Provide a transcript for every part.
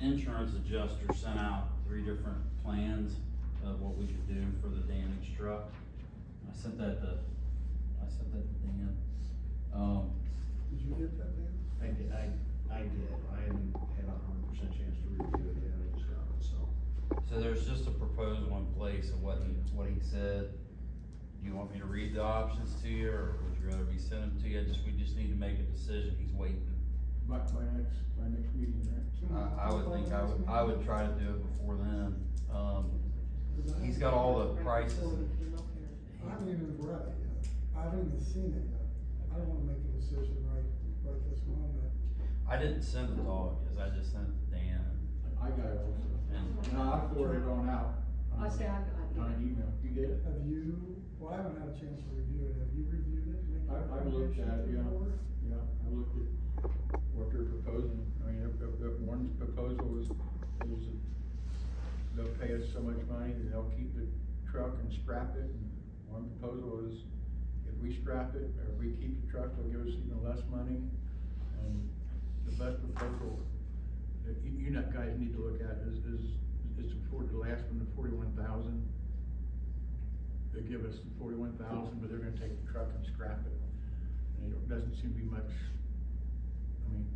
insurance adjuster sent out 3 different plans of what we could do for the damaged truck. I sent that to Dan. Did you get that, Dan? I did, I haven't had 100% chance to review it yet, I just got it, so. So there's just a proposal in place of what he said. Do you want me to read the options to you, or would you rather me send them to you? We just need to make a decision, he's waiting. By next meeting, right? I would think I would try to do it before then. He's got all the prices. I haven't even read it yet. I haven't even seen it yet. I don't wanna make a decision right this moment. I didn't send it to all of you, I just sent it to Dan. I got it also. And No, I forwarded it on out. I say I got On an email. You get it? Have you, well, I haven't had a chance to review it. Have you reviewed it? Make a I've looked at it, recommendation to the yeah. board? Yeah, I looked at what they're proposing. I mean, one proposal was they'll pay us so much money, and they'll keep the truck and scrap it. And one proposal is if we scrap it, or if we keep the truck, they'll give us even less money. And the best proposal that you guys need to look at is the last one, the 41,000. They give us the 41,000, but they're gonna take the truck and scrap it. And it doesn't seem to be much, I mean,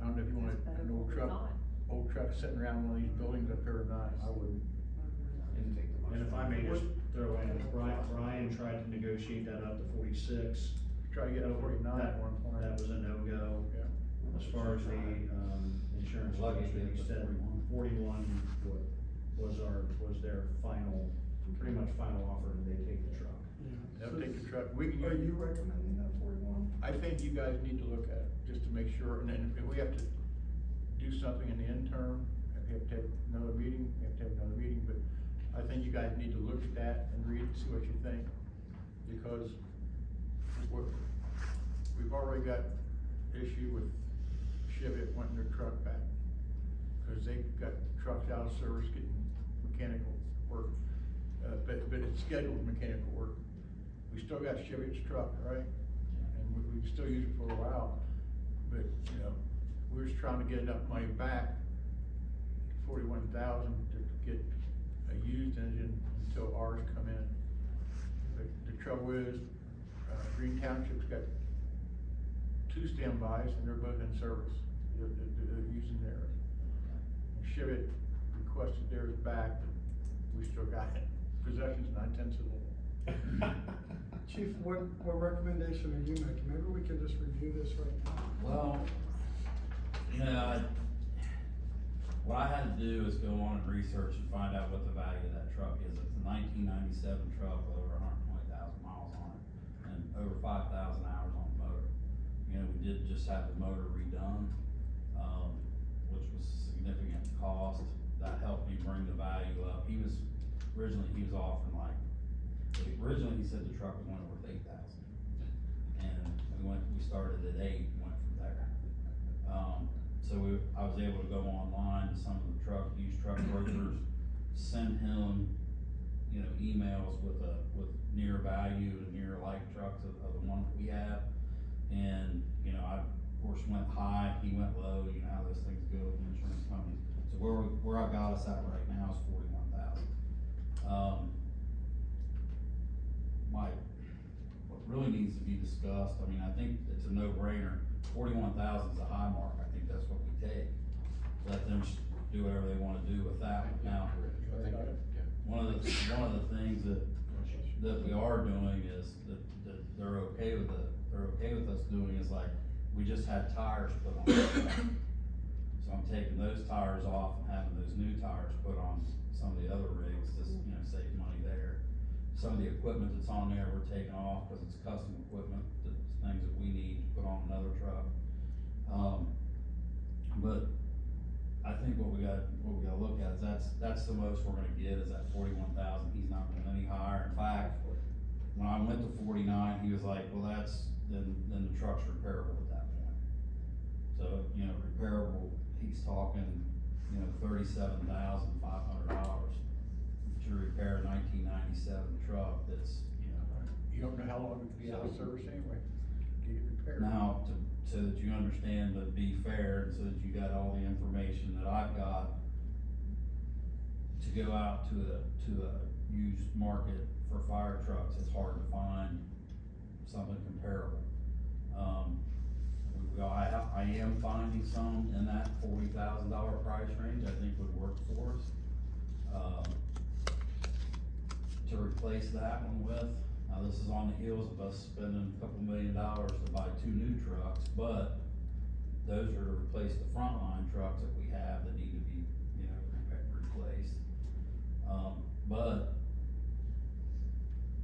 I don't know if you want an old truck sitting around one of these buildings up there or not, I wouldn't. And if I may just throw in, Brian tried to negotiate that up to 46. Try to get a 49 at one point. That was a no-go. Yeah. As far as the, insurance, Lucky he to get said 41 was their pretty much final offer, and they take the truck. They'll So, take the truck. Are you recommending that 41? I think you guys need to look at it, just to make sure, and then if we have to do something in the interim, if we have to have another meeting, we have to have another meeting, but I think you guys need to look at that and read it, see what you think, because we've already got issue with Chevy wanting their truck back, cause they've got trucks out of service getting mechanical work, but it's scheduled mechanical work. We still got Chevy's truck, right? And we still use it for a while, but, you know, we're just trying to get enough money back, 41,000 to get a used engine until ours come in. But the trouble is, Green Township's got 2 standbys and they're both in service. They're using theirs. And Chevy requested theirs back, but we still got it. Possession's 9/10 of the law. Chief, what recommendation are you making? Maybe we can just review this right now. Well, what I had to do is go on and research and find out what the value of that truck is. It's a 1997 truck with over 120,000 miles on it and over 5,000 hours on the motor. You know, we did just have the motor redone, which was significant cost. That helped me bring the value up. Originally he was offering originally he said the truck was only worth 8,000. And we started at 8 and went from there. So I was able to go online to some of the used truck brokers, send him, emails with near value and near like trucks of the one that we have. And, I of course went high, he went low, how those things go with insurance companies. So where I got us at right now is 41,000. What really needs to be discussed, I think it's a no-brainer. 41,000 is a high mark. I think that's what we take. Let them do whatever they wanna do with that. Now, one of the things that we are doing is that they're okay with us doing is like, we just had tires put on. So I'm taking those tires off and having those new tires put on some of the other rigs to, save money there. Some of the equipment that's on there, we're taking off because it's custom equipment, that's things that we need to put on another truck. But I think what we gotta look at is that's the most we're gonna get is that 41,000. He's not going any higher. In fact, when I went to 49, he was like, well, then the truck's repairable at that point. So, repairable, he's talking, $37,500 to repair a 1997 truck that's, You don't know how long it could be out of service anyway. get it repaired. Now, so that you understand, to be fair, and so that you got all the information that I've got, to go out to a used market for fire trucks, it's hard to find something comparable. I am finding some in that $40,000 price range, I think would work for us. To replace that one with, now this is on the heels of us spending a couple $1 million to buy 2 new trucks, but those are to replace the frontline trucks that we have that need to be, you know, replaced. But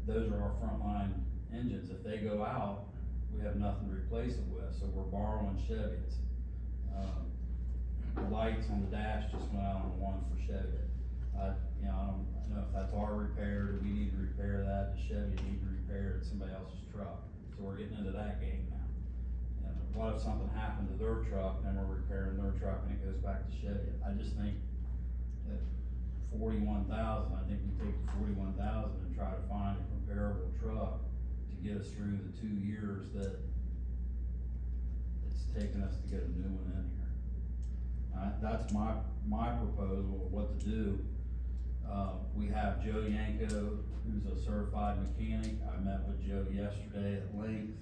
those are our frontline engines. If they go out, we have nothing to replace it with, so we're borrowing Chevys. The lights on the dash just went out on the one for Chevy. I don't know if that's our repair, do we need to repair that, does Chevy need to repair it, somebody else's truck? So we're getting into that game now. And what if something happened to their truck, then we're repairing their truck and it goes back to Chevy? I just think that 41,000, I think we take the 41,000 and try to find a comparable truck to get us through the 2 years that it's taken us to get a new one in here. That's my proposal of what to do. We have Joe Yanko, who's a certified mechanic. I met with Joe yesterday at length.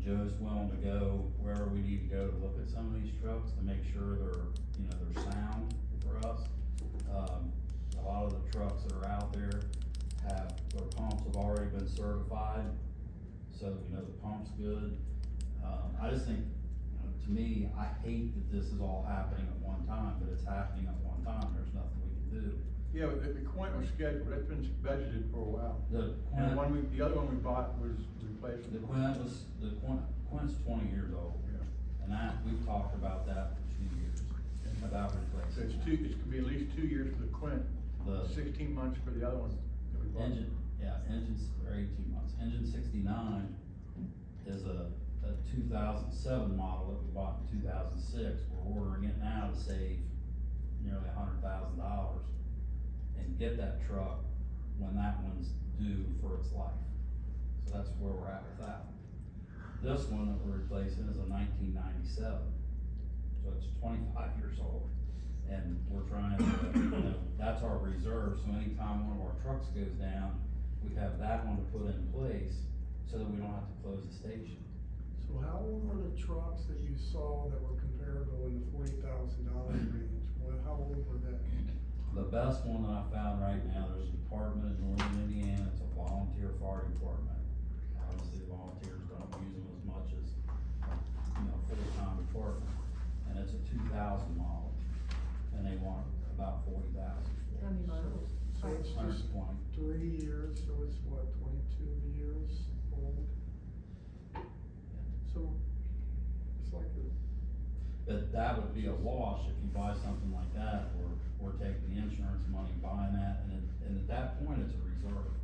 Joe's willing to go wherever we need to go to look at some of these trucks to make sure they're sound for us. A lot of the trucks that are out there their pumps have already been certified, so that we know the pump's good. I just think, to me, I hate that this is all happening at one time, but it's happening at one time, there's nothing we can do. Yeah, but the Quint was scheduled, that's been budgeted for a while. The And Quint, the other one we bought was replacement. Quint's 20 years old, Yeah. and we've talked about that for 2 years, about So replacing. it's gonna be at least 2 years for the Quint, The 16 months for the other one that we bought. engines are 18 months. Engine 69 is a 2007 model that we bought in 2006. We're ordering it now to save nearly $100,000 and get that truck when that one's due for its life. So that's where we're at with that one. This one that we're replacing is a 1997, so it's 25 years old. And we're trying to, that's our reserve, so anytime one of our trucks goes down, we have that one to put in place so that we don't have to close the station. So how old were the trucks that you saw that were comparable in the $40,000 range? How old were they? The best one that I found right now, there's a department in northern Indiana, it's a volunteer fire department. Obviously, the volunteers don't use them as much as, full-time department. And it's a 2000 model, and they want about 40,000 How many miles? So it's just 120. 3 years, so it's what, 22 years old? So, it's like But that would be a wash if you buy something like that, or taking the insurance money, buying that, and at that point, it's a reserve.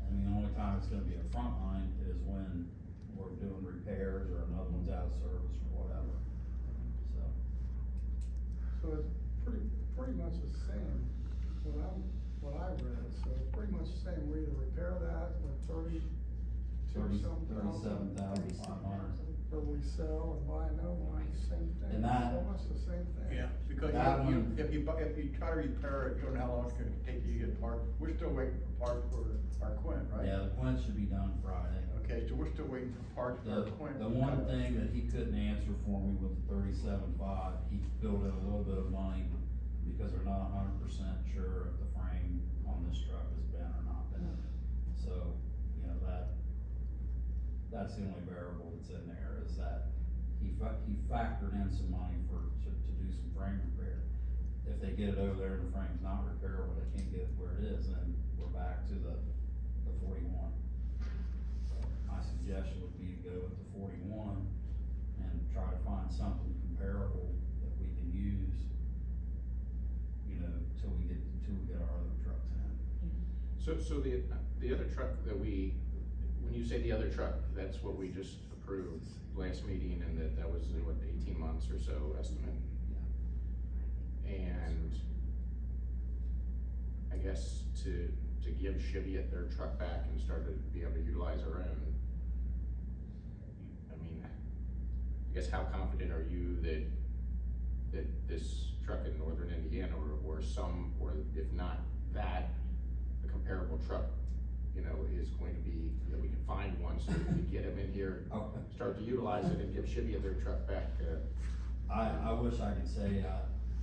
I mean, the only time it's gonna be a front line is when we're doing repairs or another one's out of service or whatever, so. So it's pretty much the same, what I read, so it's pretty much the same, we either repair that with 37,500, 37,500. or we sell and buy another one, same thing, And that- so much the same thing. Yeah, because That if one- you try to repair it, you don't know how long it's gonna take you to get parts. We're still waiting for parts for our Quint, right? Yeah, the Quint should be done Friday. Okay, so we're still waiting for parts for our Quint. The one thing that he couldn't answer for me with the 37.5, he filled in a little bit of money because they're not 100% sure if the frame on this truck has been or not been. So, that's the only variable that's in there, is that he factored in some money to do some frame repair. If they get it over there and the frame's not repairable, they can't get it where it is, then we're back to the 41. So my suggestion would be to go with the 41 and try to find something comparable that we can use, till we get our other trucks in. So the other truck that when you say the other truck, that's what we just approved last meeting, and that was in what, 18 months or so estimate? And I guess to give Cheviot their truck back and start to be able to utilize our own, guess how confident are you that this truck in northern Indiana or some, or if not that, a comparable truck, you know, is going to be, that we can find one so we can get them in here, Oh. start to utilize it and give Chivia their truck back, I wish I could say,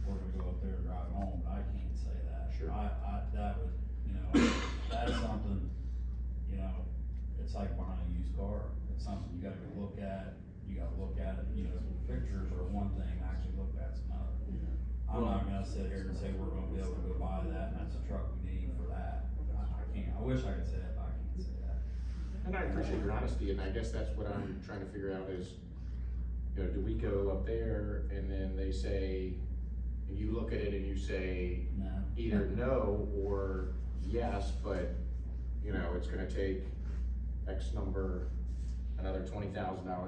we're gonna go up there and drive home, but I can't say that. Sure. That would, you know, that's something, you know, it's like buying a used car, it's something you gotta go look at, you know, pictures are one thing, actually look at's another. I'm not gonna sit here and say we're gonna be able to go buy that, and that's a truck we need for that, I can't, I wish I could say it, but I can't say that. and I appreciate your honesty, and I guess that's what I'm trying to figure out is, you know, do we go up there and then they say, and you look at it and you say, No. either no or yes, but, you know, it's gonna take X number, another $20,000,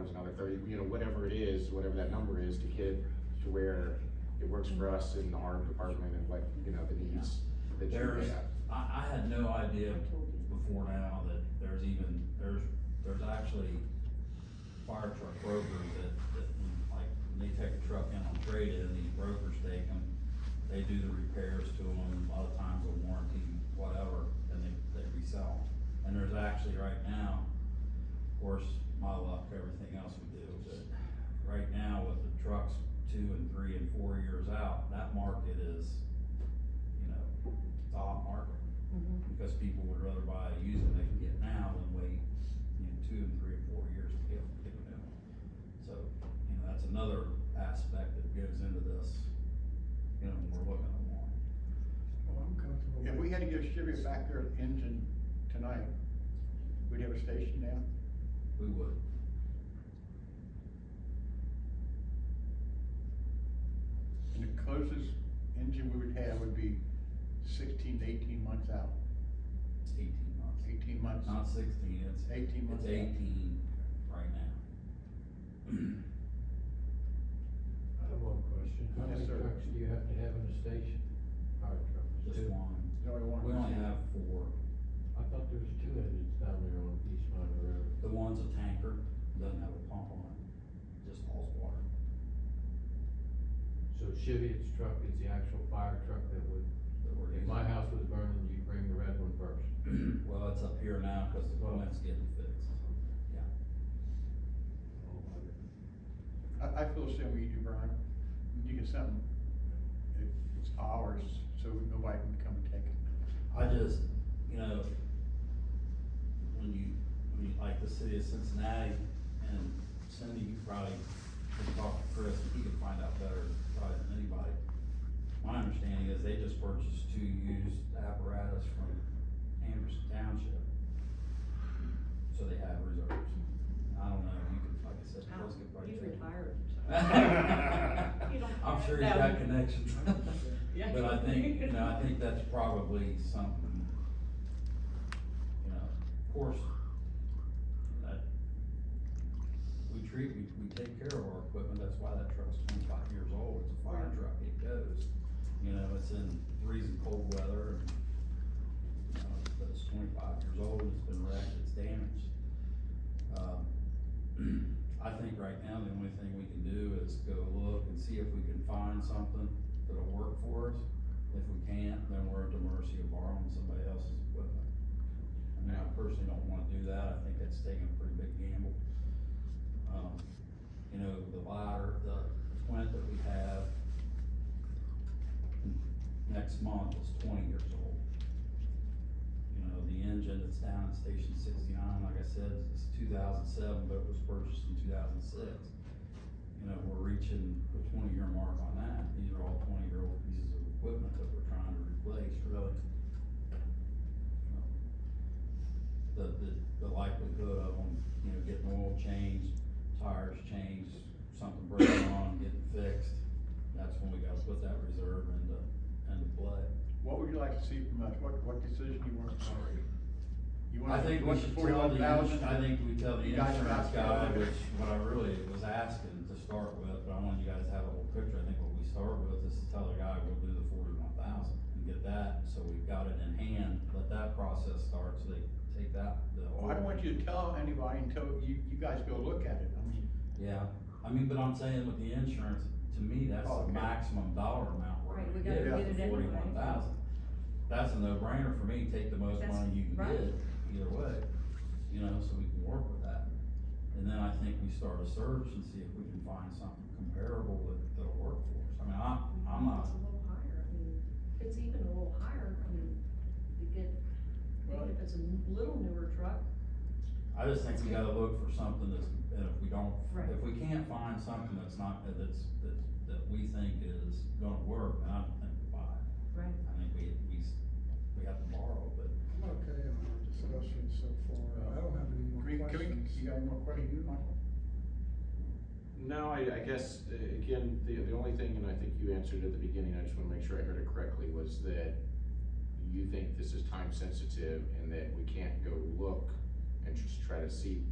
another 30, you know, whatever it is, whatever that number is, to get to where it works for us in our department and what, you know, the needs that you There's, have. I had no idea before now that there's actually fire truck brokers that like, when they take a truck in on trade-in, these brokers take them, they do the repairs to them, a lot of times a warranty, whatever, and they resell them. And there's actually right now, of course, my luck, everything else we do, but right now with the trucks 2 and 3 and 4 years out, that market is, you know, it's a hot market. Because people would rather buy a used one they can get now than wait, you know, 2 and 3 and 4 years to get a new one. So, you know, that's another aspect that goes into this, you know, when we're looking at one. Well, I'm comfortable. If with- we had to give Chivia back their engine tonight, we'd have a station now. We would. And the closest engine we would have would be 16 to 18 months out. It's 18 months. 18 months. Not 16, it's. 18 months It's out. 18 right now. I have one question. How Yes, many sir. trucks do you have to have in the station? Fire trucks? Just Two? one. There's only one. We only have 4. I thought there was 2 engines down there on East Minor Road. The one's a tanker, doesn't have a pump on it, just hauls water. So Chivio's truck is the actual fire truck that would, That we're if using. my house was burning, you'd bring the red one first. Well, it's up here now, cause the plant's getting fixed, yeah. I feel the same way you do, Brian. You get something, it's ours, so nobody can come and take it. I just, you know, when you like the city of Cincinnati, and Cindy, you probably could talk to Chris, and he could find out better probably than anybody. My understanding is they just purchased 2 used apparatus from Anderson Township. So they have reserves. I don't know, you could, like I said, Chris could probably. He's check. retired, so. You don't I'm have sure he's that. got connections. Yeah. But I think, you know, I think that's probably something, you know, of course, that we take care of our equipment, that's why that truck's 25 years old, it's a fire truck, it goes. You know, it's in freezing cold weather, and, you know, but it's 25 years old, it's been wrecked, it's damaged. I think right now, the only thing we can do is go look and see if we can find something that'll work for us. If we can't, then we're at the mercy of borrowing somebody else's equipment. I mean, I personally don't wanna do that, I think that's taking a pretty big gamble. You know, the ladder, the Flint that we have next month is 20 years old. You know, the engine that's down at Station 69, like I said, is 2007, but it was purchased in 2006. You know, we're reaching the 20-year mark on that. These are all 20-year-old pieces of equipment that we're trying to replace, really. The likelihood of them, you know, getting oil changed, tires changed, something breaking on, getting fixed, that's when we gotta put that reserve into play. What would you like to see from us? What decision you want? You want? I think you we want should the tell the, 41,000? I think we tell the You guys insurance about to guy, go. which, what I really was asking to start with, but I wanted you guys to have a whole picture. I think what we start with is to tell the guy we'll do the 41,000 and get that, so we've got it in hand, let that process start, so they take that, the. Well, I don't want you to tell anybody until you guys go look at it. I mean, Yeah, I mean, but I'm saying with the insurance, to me, that's the Okay. maximum dollar amount we're Right, we gonna gotta get, get it anyway. 41,000. That's a no-brainer for me, take the most That's money you can right. get, either way, you know, so we can work with that. And then I think we start a search and see if we can find something comparable that'll work for us. I mean, I'm not, It's a little higher, I mean, if it's even a little higher, I mean, you get, even if it's a little newer truck, I just think we gotta look for something that's, and if we don't, Right. if we can't find something that's not, that we think is gonna work, then I don't think we'll buy it. right? I think we have to borrow, but I'm okay on our discussion so far. I don't have any more questions. You got any more questions, Michael? No, I guess, again, the only thing, and I think you answered at the beginning, I just wanna make sure I heard it correctly, was that you think this is time sensitive and that we can't go look and just try to see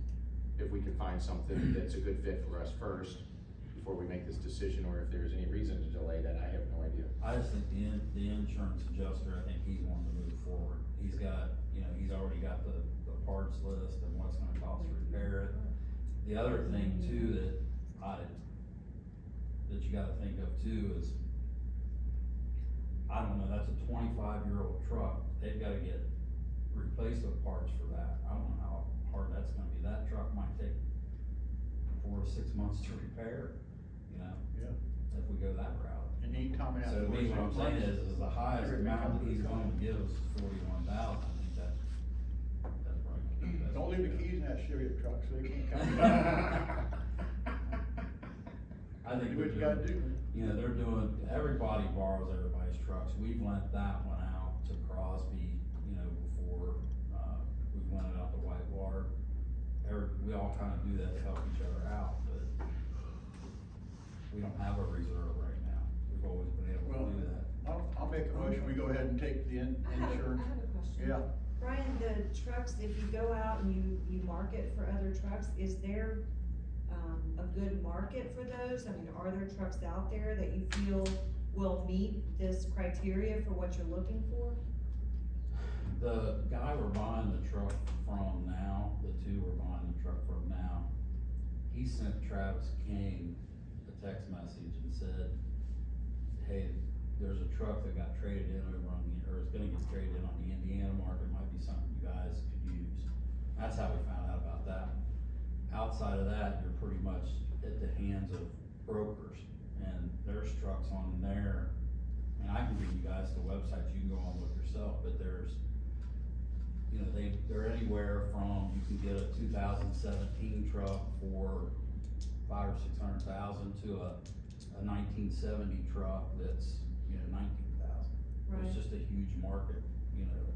if we can find something that's a good fit for us first before we make this decision, or if there's any reason to delay that, I have no idea. I just think the insurance adjuster, I think he's wanting to move forward. He's got, you know, he's already got the parts list and what's gonna cost to repair it. The other thing too that you gotta think of too is, I don't know, that's a 25-year-old truck, they've gotta get replacement parts for that. I don't know how hard that's gonna be. That truck might take 4 to 6 months to repair, you know, Yeah. if we go that route. And he told me that. So to me, what I'm saying is the highest Everything amount comes that he's with going to it. give us is 41,000, I think that's right. Don't leave the keys in that Chevy truck, so they can't come. I think Do they're what you gotta doing, do. you know, they're doing, everybody borrows everybody's trucks. We've lent that one out to Crosby, you know, before, we've lent it out to Whitewater. We all kind of do that to help each other out, but we don't have a reserve right now. We've always been able Well, to do that. I'll make a motion, we go ahead and take the insurance. I have a question. Yeah, Brian, the trucks, if you go out and you market for other trucks, is there, a good market for those? I mean, are there trucks out there that you feel will meet this criteria for what you're looking for? The guy we're buying the truck from now, the two we're buying the truck from now, he sent Travis King a text message and said, hey, there's a truck that got traded in over on the, or is gonna get traded in on the Indiana market, might be something you guys could use. That's how we found out about that. Outside of that, you're pretty much at the hands of brokers, and there's trucks on there. And I can give you guys the websites, you can go on and look yourself, but there's, you know, they're anywhere from, you can get a 2017 truck for 500,000 or 600,000 to a 1970 truck that's, you know, 19,000. Right. It's just a huge market, you know,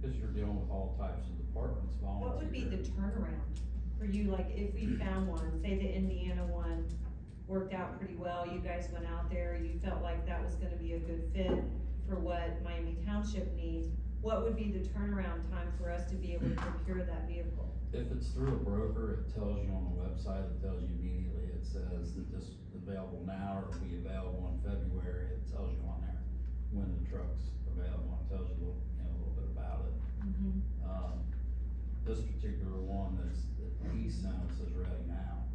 cause you're dealing with all types of departments, volunteer. What would be the turnaround for you, like, if we found one, say the Indiana one worked out pretty well, you guys went out there, you felt like that was gonna be a good fit for what Miami Township needs, what would be the turnaround time for us to be able to procure that vehicle? If it's through a broker, it tells you on the website, it tells you immediately, it says that this is available now, or will be available in February, it tells you on there when the truck's available, it tells you a little bit about it. This particular one that he sent us is ready now.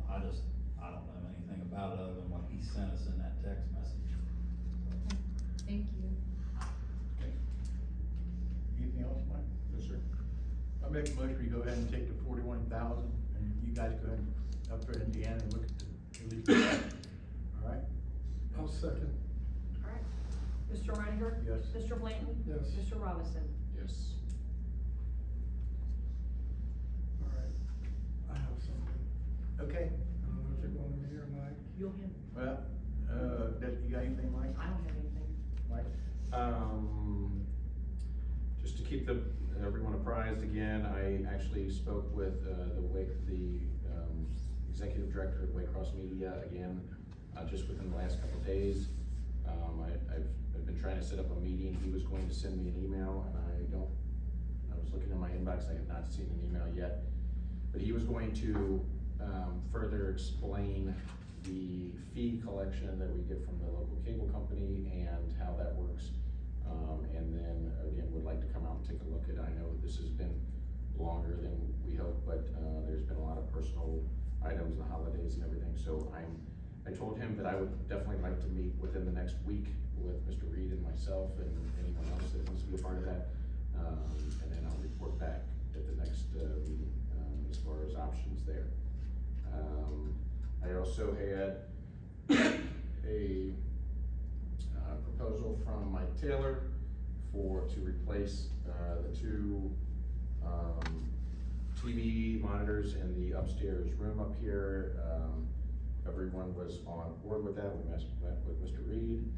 I don't know anything about it other than what he sent us in that text message. Thank you. anything else, Mike? Yes, sir. I'll make a motion, we go ahead and take the 41,000, and you guys go ahead and up there in Indiana and look at the release. All right? I'll second. Alright, Mr. Reiniger? Yes. Mr. Blanton? Yes. Mr. Robinson? Yes. All right, I have something. Okay, I don't know if you're going to me or Mike. You'll him. well, you got anything, Mike? I don't have anything. Mike? Just to keep everyone apprised again, I actually spoke with, the executive director of Waycross Media again, just within the last couple of days. I've been trying to set up a meeting. He was going to send me an email, and I was looking in my inbox, I have not seen an email yet. But he was going to, further explain the fee collection that we get from the local cable company and how that works. And then, again, would like to come out and take a look at it. I know this has been longer than we hoped, but, there's been a lot of personal items and the holidays and everything, so I told him that I would definitely like to meet within the next week with Mr. Reed and myself and anyone else that wants to be a part of that. And then I'll report back at the next, meeting, as far as options there. I also had a, proposal from Mike Taylor to replace, the two, TV monitors in the upstairs room up here. Everyone was on board with that. We met with Mr. Reed,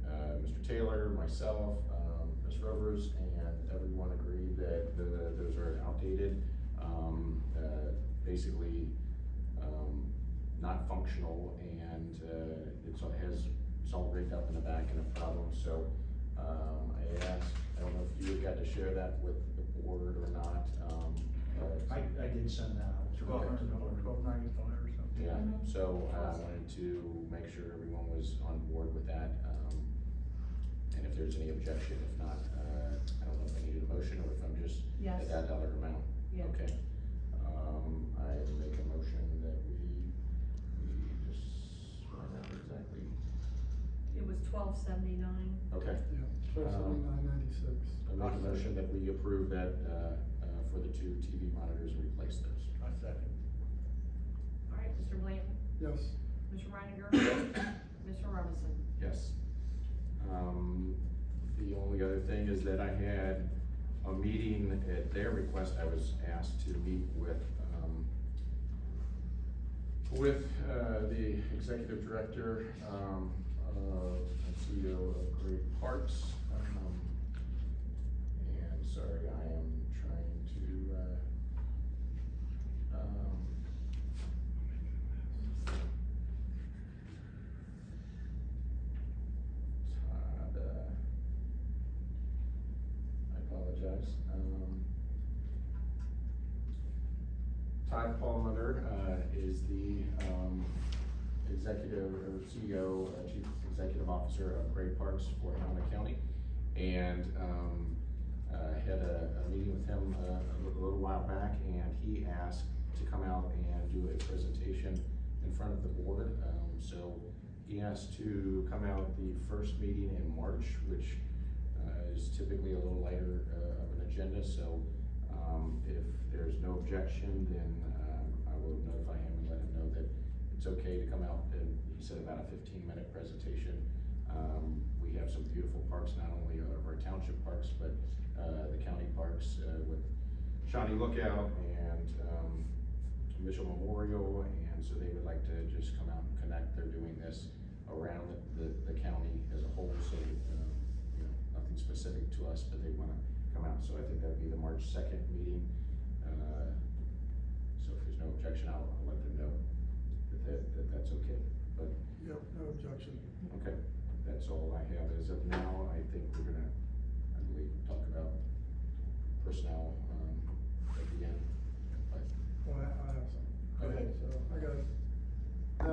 Mr. Taylor, myself, Ms. Rovers, and everyone agreed that those are outdated. Basically, not functional, and it's all rigged up in the back and a problem, so, I asked, I don't know if you got to share that with the board or not, I did send that out. $1,295 or something. Yeah, so I wanted to make sure everyone was on board with that, and if there's any objection, if not, I don't know if I needed a motion or if I'm just Yes. at that dollar amount. Yeah. Okay, I make a motion that we just, find out exactly, It was $12.79. okay. Yeah, 1279.96. I make a motion that we approve that, for the two TV monitors and replace those. I second. All right, Mr. Blanton, Yes, Mr. Reiniger, Mr. Robinson. Yes. The only other thing is that I had a meeting at their request. I was asked to meet with the executive director, and CEO of Great Parks. And sorry, I am trying to, Todd, I apologize. Todd Palmer, is the, executive or CEO, chief executive officer of Great Parks for Helena County. And, had a meeting with him a little while back, and he asked to come out and do a presentation in front of the board. So he asked to come out the first meeting in March, which is typically a little lighter of an agenda. So if there's no objection, then I will notify him and let him know that it's okay to come out. And he said about a 15-minute presentation. We have some beautiful parks, not only of our township parks, but the county parks with Shawnee Lookout and Mitchell Memorial, and so they would like to just come out and connect. They're doing this around the county as a whole, so you know, nothing specific to us, but they wanna come out. So I think that'd be the March 2nd meeting. So if there's no objection, I'll let them know that that's okay. But yep, no objection. okay, that's all I have as of now. I think we're gonna, I believe, talk about